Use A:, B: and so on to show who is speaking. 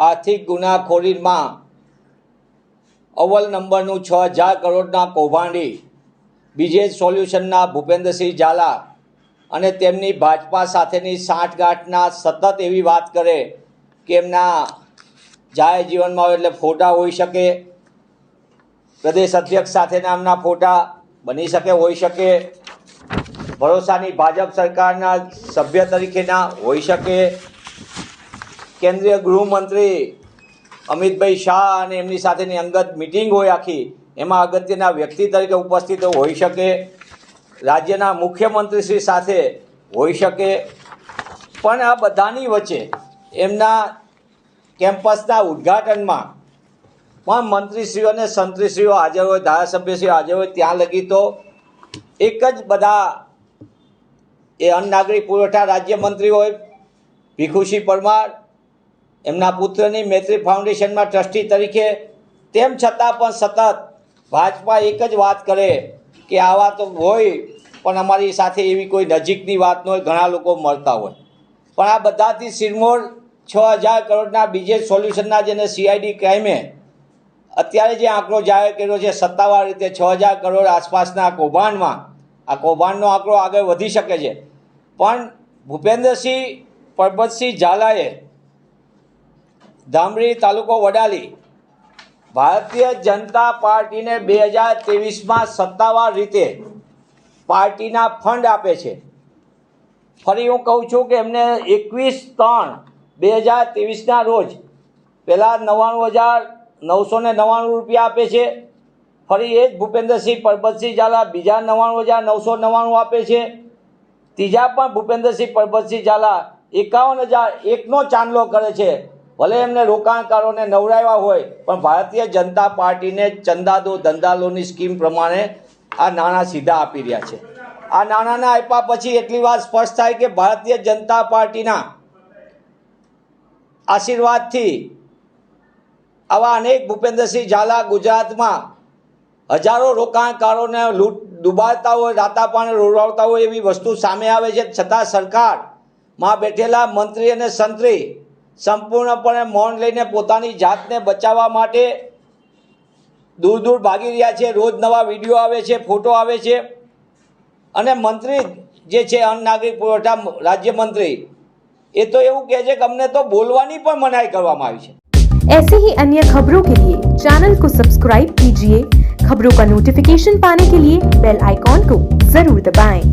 A: આર્થિક ગુનાખોરીમાં અવ્વલ નંબરનું 6,000 કરોડના કૌભાંડી બીજેજ સોલ્યુશનના ભૂપેન્દ્રસિંહ ઝાલા અને તેમની ભાજપા સાથેની સાંઠગાંઠના સતત એવી વાત કરે કે એમના જાહેર જીવનમાં આવે એટલે ફોટા હોઈ શકે, પ્રદેશ અધ્યક્ષ સાથેના એમના ફોટા બની શકે, હોઈ શકે, ભરોસાની ભાજપ સરકારના સભ્ય તરીકેના હોઈ શકે, કેન્દ્રીય ગૃહમંત્રી અમિતભાઈ શાહ અને એમની સાથેની અંગત મિટિંગ હોય આખી, એમાં અગત્યના વ્યક્તિ તરીકે ઉપસ્થિત હોઈ શકે, રાજ્યના મુખ્યમંત્રીશ્રી સાથે હોઈ શકે. પણ આ બધાની વચ્ચે એમના કેમ્પસના ઉદ્ઘાટનમાં પણ મંત્રીશ્રીઓ અને સંત્રીશ્રીઓ હાજર હોય, ધારાસભ્યશ્રીઓ હાજર હોય, ત્યાં લગી તો એક જ બધા એ અન્ન નાગરિક પુરવઠા રાજ્યમંત્રી હોય ભીખુસિંહ પરમાર, એમના પુત્રની મૈત્રી ફાઉન્ડેશનમાં ટ્રસ્ટી તરીકે, તેમ છતાં પણ સતત ભાજપા એક જ વાત કરે કે આવા તો હોય પણ અમારી સાથે એવી કોઈ નજીકની વાત ન હોય, ઘણા લોકો મળતા હોય. પણ આ બધાથી સિરમોર 6,000 કરોડના બીજેજ સોલ્યુશનના જેને CID ક્રાઇમે અત્યારે જે આંકડો જાહેર કર્યો છે સત્તાવાર રીતે 6,000 કરોડ આસપાસના કૌભાંડમાં, આ કૌભાંડનો આંકડો આગળ વધી શકે છે. પણ ભૂપેન્દ્રસિંહ પરબતસિંહ ઝાલાએ ધામરી તાલુકો વડાલી ભારતીય જનતા પાર્ટીને 2023માં સત્તાવાર રીતે પાર્ટીના ફંડ આપે છે. ફરી હું કહું છું કે એમને 21/3/2023ના રોજ પહેલાં 99,999 રૂપિયા આપે છે. ફરી એ જ ભૂપેન્દ્રસિંહ પરબતસિંહ ઝાલા બીજા 99,999 આપે છે. ત્રીજા પણ ભૂપેન્દ્રસિંહ પરબતસિંહ ઝાલા 51,001નો ચાંદલો કરે છે. ભલે એમને રોકાણકારોને નવડાવ્યા હોય પણ ભારતીય જનતા પાર્ટીને ચંદા દો ધંધા લોની સ્કીમ પ્રમાણે આ નાણાં સીધા આપી રહ્યા છે. આ નાણાંના આપ્યા પછી એટલી વાત સ્પષ્ટ થાય કે ભારતીય જનતા પાર્ટીના આશીર્વાદથી આવા અનેક ભૂપેન્દ્રસિંહ ઝાલા ગુજરાતમાં હજારો રોકાણકારોને લૂંટ ડૂબાડતા હોય, રાતા પાણી રોડાવતા હોય એવી વસ્તુ સામે આવે છે. છતાં સરકારમાં બેઠેલા મંત્રી અને સંત્રી સંપૂર્ણપણે મૌન લઈને પોતાની જાતને બચાવવા માટે દૂર દૂર ભાગી રહ્યા છે. રોજ નવા વિડીયો આવે છે, ફોટો આવે છે. અને મંત્રી જે છે અન્ન નાગરિક પુરવઠા રાજ્યમંત્રી, એ તો એવું કહે છે કે અમને તો બોલવાની પણ મનાઈ કરવામાં આવી છે.
B: ऐसे ही अन्य खबरों के लिए चैनल को सब्सक्राइब कीजिए। खबरों का नोटिफिकेशन पाने के लिए बेल आइकॉन को जरूर दबाएं।